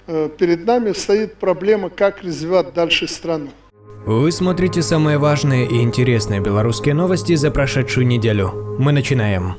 перед нами стоит проблема, как развивать дальше страну. Вы смотрите самые важные и интересные белорусские новости за прошедшую неделю. Мы начинаем.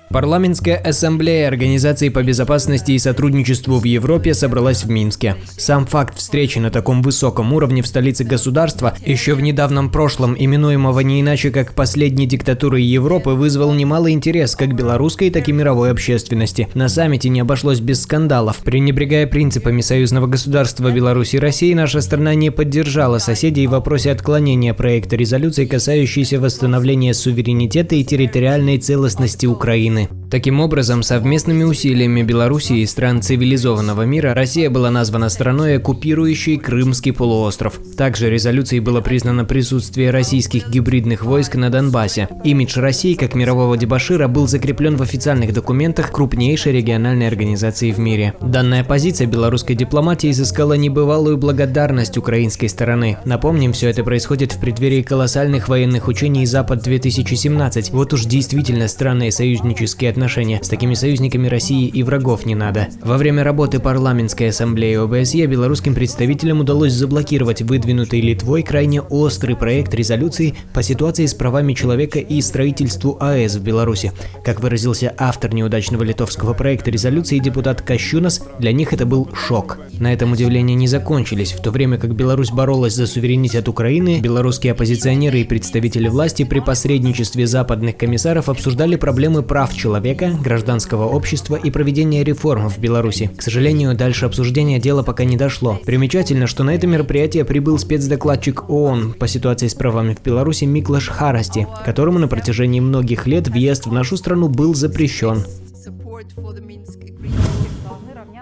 Парламентская ассамблея Организации по безопасности и сотрудничеству в Европе собралась в Минске. Сам факт встречи на таком высоком уровне в столице государства, еще в недавнем прошлом именуемого не иначе как последней диктатурой Европы, вызвал немалый интерес как белорусской, так и мировой общественности. На саммите не обошлось без скандалов. Пренебрегая принципами союзного государства Беларусь и России, наша страна не поддержала соседей в вопросе отклонения проекта резолюции, касающейся восстановления суверенитета и территориальной целостности Украины. Таким образом, совместными усилиями Белоруссии и стран цивилизованного мира Россия была названа страной, оккупирующей Крымский полуостров. Также резолюцией было признано присутствие российских гибридных войск на Донбассе. Имидж России как мирового дебошира был закреплен в официальных документах крупнейшей региональной организации в мире. Данная позиция белорусской дипломатии изыскала небывалую благодарность украинской стороны. Напомним, все это происходит в преддверии колоссальных военных учений «Запад-2017». Вот уж действительно странные союзнические отношения. С такими союзниками России и врагов не надо. Во время работы парламентской ассамблеи ОБСЕ белорусским представителям удалось заблокировать выдвинутый Литвой крайне острый проект резолюции по ситуации с правами человека и строительству АЭС в Беларуси. Как выразился автор неудачного литовского проекта резолюции депутат Кащунас, для них это был шок. На этом удивления не закончились. В то время как Беларусь боролась за суверенитет Украины, белорусские оппозиционеры и представители власти при посредничестве западных комиссаров обсуждали проблемы прав человека, гражданского общества и проведения реформ в Беларуси. К сожалению, дальше обсуждения дела пока не дошло. Примечательно, что на это мероприятие прибыл спецдокладчик ООН по ситуации с правами в Беларуси Миклаш Харасти, которому на протяжении многих лет въезд в нашу страну был запрещен.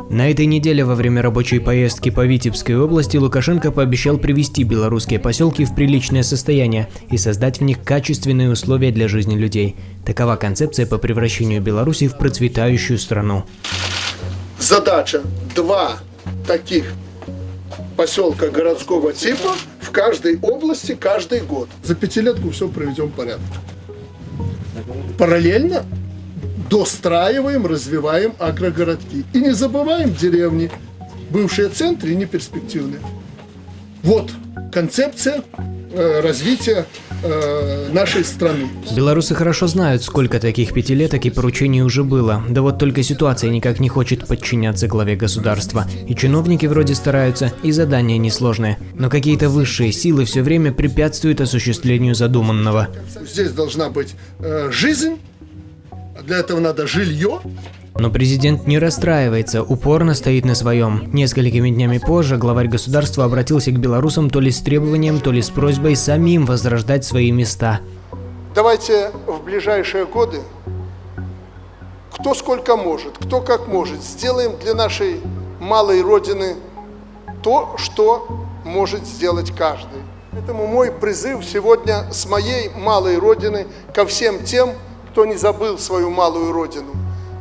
На этой неделе во время рабочей поездки по Витебской области Лукашенко пообещал привести белорусские поселки в приличное состояние и создать в них качественные условия для жизни людей. Такова концепция по превращению Беларуси в процветающую страну. Задача: 2 таких поселка городского типа в каждой области каждый год. За 5-летку все приведем в порядок. Параллельно достраиваем, развиваем агрогородки. И не забываем деревни, бывшие центры и неперспективные. Вот концепция развития нашей страны. Белорусы хорошо знают, сколько таких пятилеток и поручений уже было. Да вот только ситуация никак не хочет подчиняться главе государства. И чиновники вроде стараются, и задания несложные. Но какие-то высшие силы все время препятствуют осуществлению задуманного. Здесь должна быть жизнь. Для этого надо жилье. Но президент не расстраивается, упорно стоит на своем. Несколькими днями позже главарь государства обратился к белорусам то ли с требованием, то ли с просьбой самим возрождать свои места. Давайте в ближайшие годы, кто сколько может, кто как может, сделаем для нашей малой родины то, что может сделать каждый. Поэтому мой призыв сегодня с моей малой родины ко всем тем, кто не забыл свою малую родину.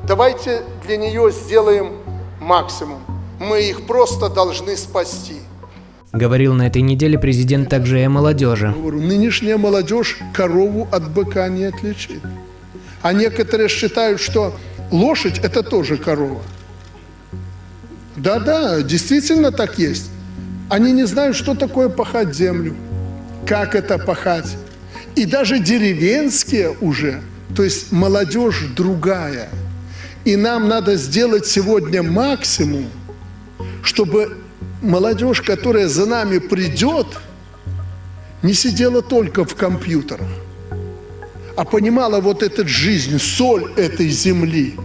Давайте для нее сделаем максимум. Мы их просто должны спасти. Говорил на этой неделе президент также и о молодежи. Нынешняя молодежь корову от быка не отличит. А некоторые считают, что лошадь – это тоже корова. Да-да, действительно так есть. Они не знают, что такое пахать землю, как это пахать. И даже деревенские уже, то есть молодежь другая. И нам надо сделать сегодня максимум, чтобы молодежь, которая за нами придет, не сидела только в компьютерах, а понимала вот эту жизнь, соль этой земли.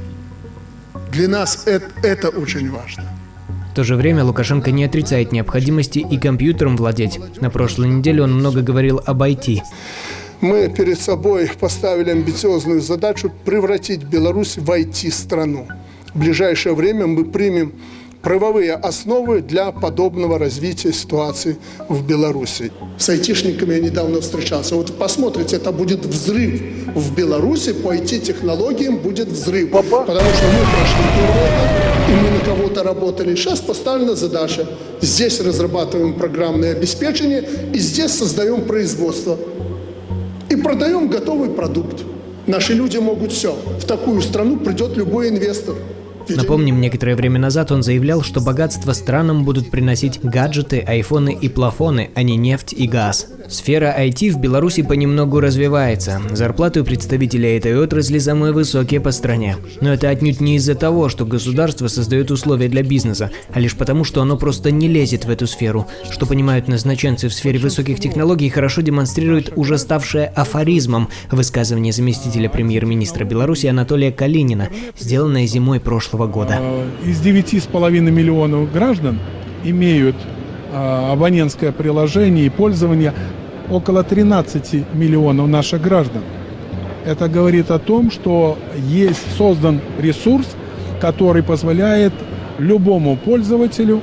Для нас это очень важно. В то же время Лукашенко не отрицает необходимости и компьютером владеть. На прошлой неделе он много говорил об IT. Мы перед собой поставили амбициозную задачу превратить Беларусь в IT-страну. В ближайшее время мы примем правовые основы для подобного развития ситуации в Беларуси. С айтишниками я недавно встречался. Вот посмотрите, это будет взрыв. В Беларуси по IT-технологиям будет взрыв. Потому что мы прошли турботу, и мы на кого-то работали. Сейчас поставлена задача. Здесь разрабатываем программное обеспечение, и здесь создаем производство. И продаем готовый продукт. Наши люди могут все. В такую страну придет любой инвестор. Напомним, некоторое время назад он заявлял, что богатство странам будут приносить гаджеты, айфоны и плафоны, а не нефть и газ. Сфера IT в Беларуси понемногу развивается. Зарплаты у представителей этой отрасли самые высокие по стране. Но это отнюдь не из-за того, что государство создает условия для бизнеса, а лишь потому, что оно просто не лезет в эту сферу. Что понимают назначенцы в сфере высоких технологий, хорошо демонстрирует уже ставшее афоризмом высказывание заместителя премьер-министра Беларуси Анатолия Калинина, сделанное зимой прошлого года. Из 9,5 миллионов граждан имеют абонентское приложение и пользование около 13 миллионов наших граждан. Это говорит о том, что есть создан ресурс, который позволяет любому пользователю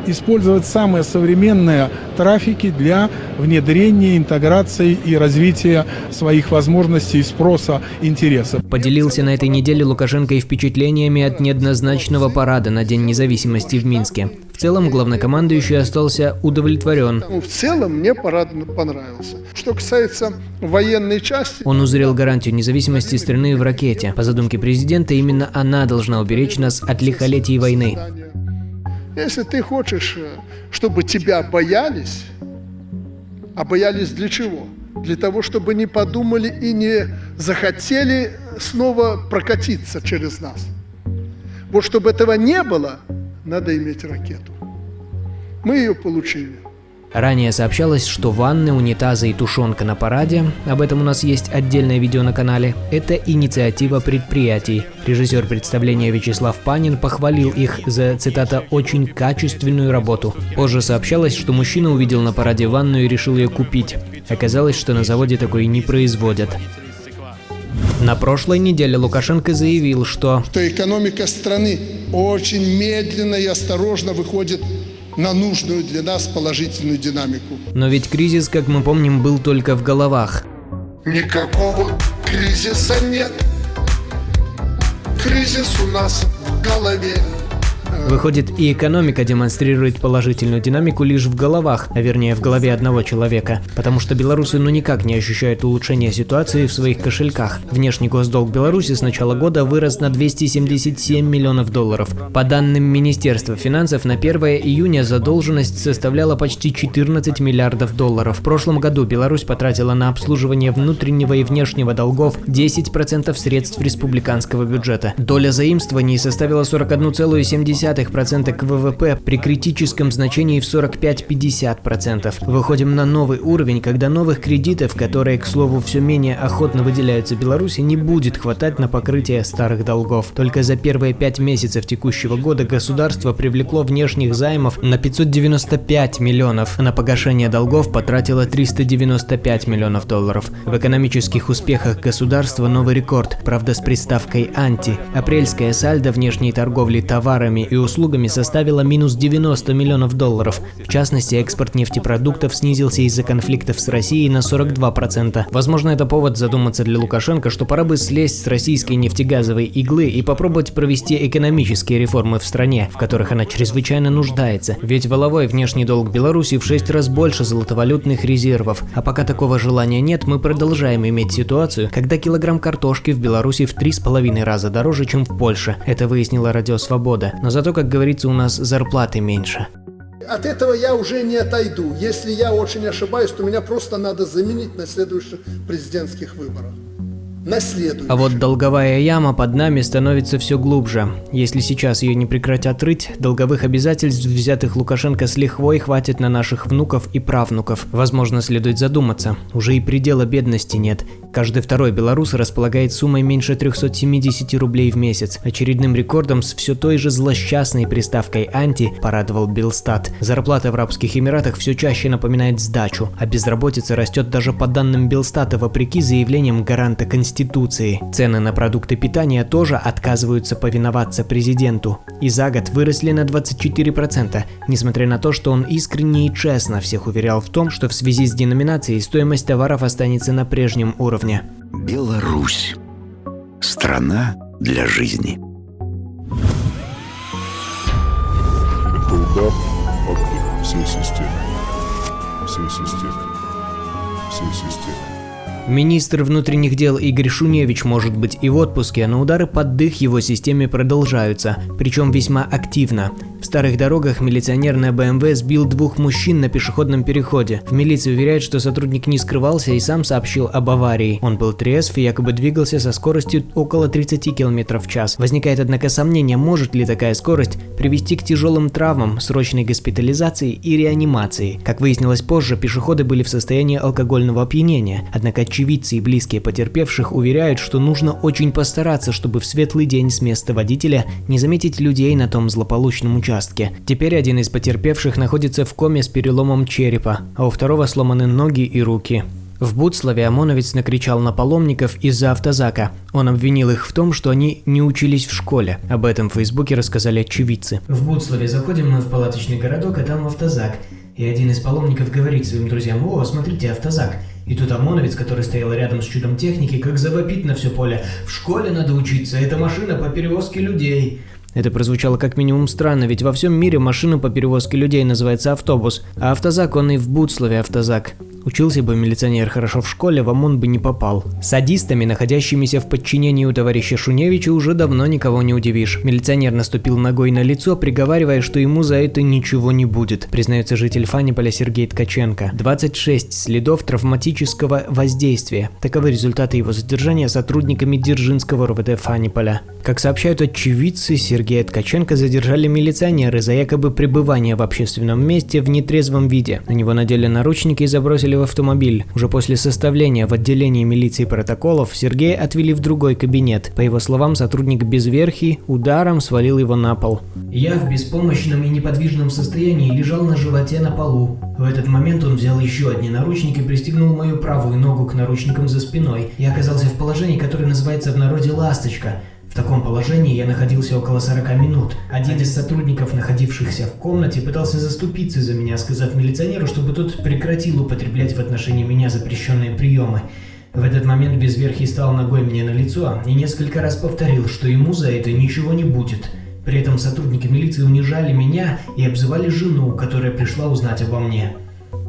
использовать самые современные трафики для внедрения, интеграции и развития своих возможностей, спроса, интересов. Поделился на этой неделе Лукашенко и впечатлениями от неоднозначного парада на День независимости в Минске. В целом, главнокомандующий остался удовлетворен. В целом, мне парад понравился. Что касается военной части... Он узрел гарантию независимости страны в ракете. По задумке президента, именно она должна уберечь нас от лихолетий войны. Если ты хочешь, чтобы тебя боялись, а боялись для чего? Для того, чтобы не подумали и не захотели снова прокатиться через нас. Вот чтобы этого не было, надо иметь ракету. Мы ее получили. Ранее сообщалось, что ванны, унитазы и тушенка на параде, об этом у нас есть отдельное видео на канале, это инициатива предприятий. Режиссер представления Вячеслав Панин похвалил их за, цитата, «очень качественную работу». Позже сообщалось, что мужчина увидел на параде ванну и решил ее купить. Оказалось, что на заводе такой не производят. На прошлой неделе Лукашенко заявил, что экономика страны очень медленно и осторожно выходит на нужную для нас положительную динамику. Но ведь кризис, как мы помним, был только в головах. Никакого кризиса нет. Кризис у нас в голове. Выходит, и экономика демонстрирует положительную динамику лишь в головах, а вернее в голове одного человека, потому что белорусы никак не ощущают улучшения ситуации в своих кошельках. Внешний госдолг Беларуси с начала года вырос на 277 миллионов долларов. По данным Министерства финансов, на 1 июня задолженность составляла почти 14 миллиардов долларов. В прошлом году Беларусь потратила на обслуживание внутреннего и внешнего долгов 10% средств республиканского бюджета. Доля заимствований составила 41,7% к ВВП при критическом значении в 45-50%. Выходим на новый уровень, когда новых кредитов, которые, к слову, все менее охотно выделяются Беларуси, не будет хватать на покрытие старых долгов. Только за первые 5 месяцев текущего года государство привлекло внешних займов на 595 миллионов, а на погашение долгов потратило 395 миллионов долларов. В экономических успехах государства новый рекорд, правда с приставкой «анти». Апрельская сальдо внешней торговли товарами и услугами составила минус 90 миллионов долларов. В частности, экспорт нефтепродуктов снизился из-за конфликтов с Россией на 42%. Возможно, это повод задуматься для Лукашенко, что пора бы слезть с российской нефтегазовой иглы и попробовать провести экономические реформы в стране, в которых она чрезвычайно нуждается. Ведь валовой внешний долг Беларуси в 6 раз больше золотовалютных резервов. А пока такого желания нет, мы продолжаем иметь ситуацию, когда килограмм картошки в Беларуси в 3,5 раза дороже, чем в Польше. Это выяснила Радио Свобода. Но зато, как говорится, у нас зарплаты меньше. От этого я уже не отойду. Если я очень ошибаюсь, то меня просто надо заменить на следующих президентских выборах. А вот долговая яма под нами становится все глубже. Если сейчас ее не прекратят рыть, долговых обязательств, взятых Лукашенко с лихвой, хватит на наших внуков и правнуков. Возможно, следует задуматься. Уже и предела бедности нет. Каждый второй белорус располагает суммой меньше 370 рублей в месяц. Очередным рекордом с все той же злосчастной приставкой «анти» порадовал Белстат. Зарплата в Арабских Эмиратах все чаще напоминает сдачу, а безработица растет даже по данным Белстата вопреки заявлениям гаранта Конституции. Цены на продукты питания тоже отказываются повиноваться президенту. И за год выросли на 24%, несмотря на то, что он искренне и честно всех уверял в том, что в связи с деноминацией стоимость товаров останется на прежнем уровне. Беларусь. Страна для жизни. Это удар по всей системе. Всей системе. Всей системе. Министр внутренних дел Игорь Шуневич может быть и в отпуске, но удары под дых его системе продолжаются, причем весьма активно. В старых дорогах милиционер на БМВ сбил 2 мужчин на пешеходном переходе. В милиции уверяют, что сотрудник не скрывался и сам сообщил об аварии. Он был трезв и якобы двигался со скоростью около 30 км в час. Возникает, однако, сомнение, может ли такая скорость привести к тяжелым травмам, срочной госпитализации и реанимации. Как выяснилось позже, пешеходы были в состоянии алкогольного опьянения. Однако очевидцы и близкие потерпевших уверяют, что нужно очень постараться, чтобы в светлый день с места водителя не заметить людей на том злополучном участке. Теперь один из потерпевших находится в коме с переломом черепа, а у второго сломаны ноги и руки. В Буцлаве ОМОНовец накричал на паломников из-за автозака. Он обвинил их в том, что они не учились в школе. Об этом в Фейсбуке рассказали очевидцы. В Буцлаве заходим мы в палаточный городок, а там автозак. И один из паломников говорит своим друзьям: «О, смотрите, автозак». И тут ОМОНовец, который стоял рядом с чудом техники, как завопит на все поле: «В школе надо учиться, это машина по перевозке людей». Это прозвучало как минимум странно, ведь во всем мире машина по перевозке людей называется автобус, а автозак он и в Буцлаве автозак. Учился бы милиционер хорошо в школе, в ОМОН бы не попал. Садистами, находящимися в подчинении у товарища Шуневича, уже давно никого не удивишь. Милиционер наступил ногой на лицо, приговаривая, что ему за это ничего не будет, признается житель Фаниполя Сергей Ткаченко. 26 следов травматического воздействия. Таковы результаты его задержания сотрудниками Дзержинского РУВД Фаниполя. Как сообщают очевидцы, Сергея Ткаченко задержали милиционеры за якобы пребывание в общественном месте в нетрезвом виде. На него надели наручники и забросили в автомобиль. Уже после составления в отделении милиции протоколов Сергея отвели в другой кабинет. По его словам, сотрудник безверхий ударом свалил его на пол. «Я в беспомощном и неподвижном состоянии лежал на животе на полу. В этот момент он взял еще одни наручники и пристегнул мою правую ногу к наручникам за спиной. Я оказался в положении, которое называется в народе «ласточка». В таком положении я находился около 40 минут. Один из сотрудников, находившихся в комнате, пытался заступиться за меня, сказав милиционеру, чтобы тот прекратил употреблять в отношении меня запрещенные приемы. В этот момент безверхий стал ногой мне на лицо и несколько раз повторил, что ему за это ничего не будет. При этом сотрудники милиции унижали меня и обзывали жену, которая пришла узнать обо мне.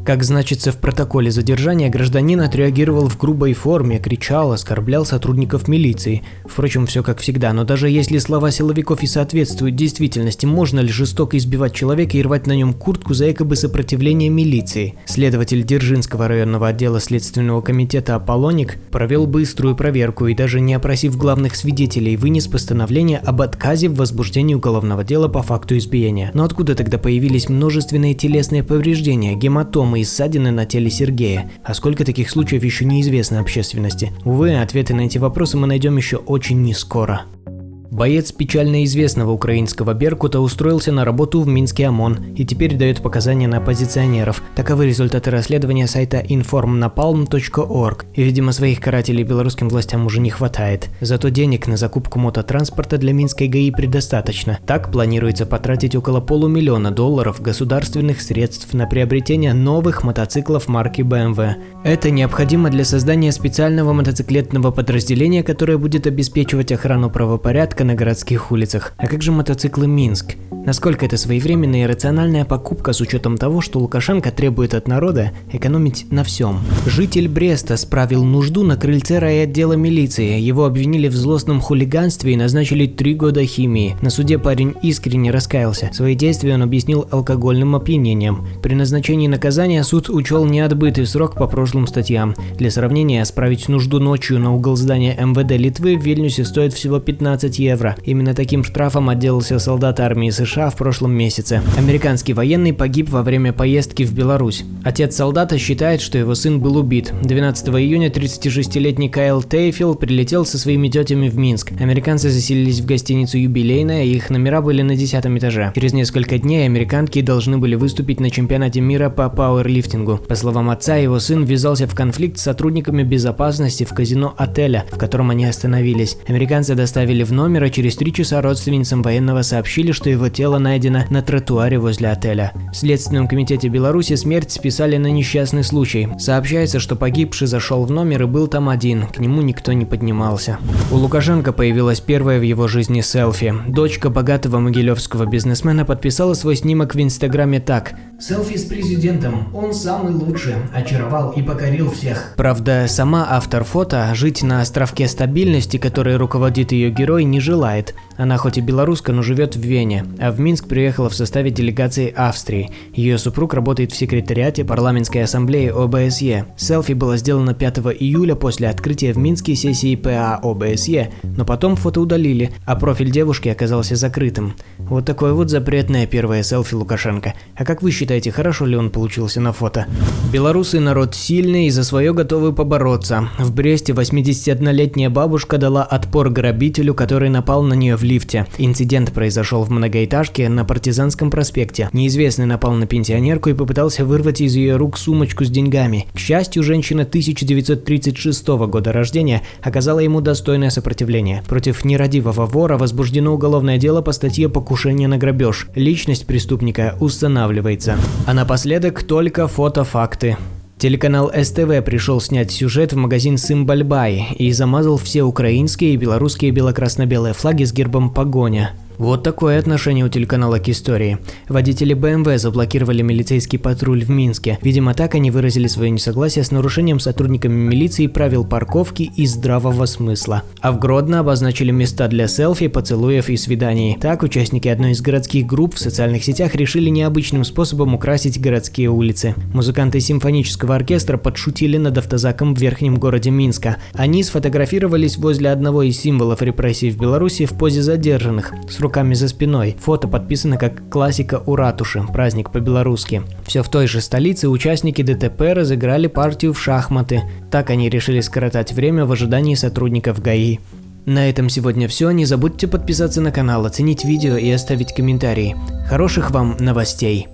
Как значится в протоколе задержания, гражданин отреагировал в грубой форме, кричал, оскорблял сотрудников милиции. Впрочем, все как всегда, но даже если слова силовиков и соответствуют действительности, можно ли жестоко избивать человека и рвать на нем куртку за якобы сопротивление милиции? Следователь Дзержинского районного отдела Следственного комитета Аполлоник провел быструю проверку и, даже не опросив главных свидетелей, вынес постановление об отказе в возбуждении уголовного дела по факту избиения. Но откуда тогда появились множественные телесные повреждения, гематомы и ссадины на теле Сергея? А сколько таких случаев еще неизвестно общественности? Увы, ответы на эти вопросы мы найдем еще очень нескоро. Боец печально известного украинского «Беркута» устроился на работу в Минский ОМОН и теперь дает показания на оппозиционеров. Таковы результаты расследования сайта informnapalm.org. И, видимо, своих карателей белорусским властям уже не хватает. Зато денег на закупку мототранспорта для Минской ГАИ предостаточно. Так планируется потратить около $500 000 государственных средств на приобретение новых мотоциклов марки BMW. Это необходимо для создания специального мотоциклетного подразделения, которое будет обеспечивать охрану правопорядка на городских улицах. А как же мотоциклы Минск? Насколько это своевременная и рациональная покупка с учетом того, что Лукашенко требует от народа экономить на всем? Житель Бреста справил нужду на крыльце райотдела милиции. Его обвинили в злостном хулиганстве и назначили 3 года химии. На суде парень искренне раскаялся. Свои действия он объяснил алкогольным опьянением. При назначении наказания суд учел неотбытый срок по прошлым статьям. Для сравнения, справить нужду ночью на угол здания МВД Литвы в Вильнюсе стоит всего 15 евро. Именно таким штрафом отделался солдат армии США в прошлом месяце. Американский военный погиб во время поездки в Беларусь. Отец солдата считает, что его сын был убит. 12 июня 36-летний Кайл Тейфилл прилетел со своими тетями в Минск. Американцы заселились в гостиницу «Юбилейная», и их номера были на 10-м этаже. Через несколько дней американки должны были выступить на чемпионате мира по пауэрлифтингу. По словам отца, его сын ввязался в конфликт с сотрудниками безопасности в казино отеля, в котором они остановились. Американцы доставили в номер номер, а через 3 часа родственницам военного сообщили, что его тело найдено на тротуаре возле отеля. В Следственном комитете Беларуси смерть списали на несчастный случай. Сообщается, что погибший зашел в номер и был там один, к нему никто не поднимался. У Лукашенко появилась первая в его жизни селфи. Дочка богатого могилевского бизнесмена подписала свой снимок в Инстаграме так: «Селфи с президентом, он самый лучший, очаровал и покорил всех». Правда, сама автор фото жить на островке стабильности, который руководит ее герой, не желает. Она хоть и белоруска, но живет в Вене, а в Минск приехала в составе делегации Австрии. Ее супруг работает в секретариате парламентской ассамблеи ОБСЕ. Селфи было сделано 5 июля после открытия в Минске сессии ПА ОБСЕ, но потом фото удалили, а профиль девушки оказался закрытым. Вот такое вот запретное первое селфи Лукашенко. А как вы считаете, хорошо ли он получился на фото? Белорусы народ сильный и за свое готовы побороться. В Бресте 81-летняя бабушка дала отпор грабителю, который напал на нее в лифте. Инцидент произошел в многоэтажке на Партизанском проспекте. Неизвестный напал на пенсионерку и попытался вырвать из ее рук сумочку с деньгами. К счастью, женщина 1936 года рождения оказала ему достойное сопротивление. Против нерадивого вора возбуждено уголовное дело по статье «Покушение на грабеж». Личность преступника устанавливается. А напоследок только фотофакты. Телеканал СТВ пришел снять сюжет в магазин Симбальбай и замазал все украинские и белорусские бело-красно-белые флаги с гербом «Погоня». Вот такое отношение у телеканала к истории. Водители БМВ заблокировали милицейский патруль в Минске. Видимо, так они выразили свое несогласие с нарушением сотрудниками милиции правил парковки и здравого смысла. А в Гродно обозначили места для селфи, поцелуев и свиданий. Так, участники одной из городских групп в социальных сетях решили необычным способом украсить городские улицы. Музыканты симфонического оркестра подшутили над автозаком в верхнем городе Минска. Они сфотографировались возле одного из символов репрессий в Беларуси в позе задержанных, с руками за спиной. Фото подписано как «Классика у ратуши», праздник по-белорусски. Все в той же столице участники ДТП разыграли партию в шахматы. Так они решили скоротать время в ожидании сотрудников ГАИ. На этом сегодня все. Не забудьте подписаться на канал, оценить видео и оставить комментарии. Хороших вам новостей!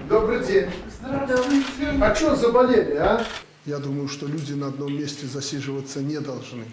Добрый день. Здравствуйте. А что заболели, а? Я думаю, что люди на одном месте засиживаться не должны.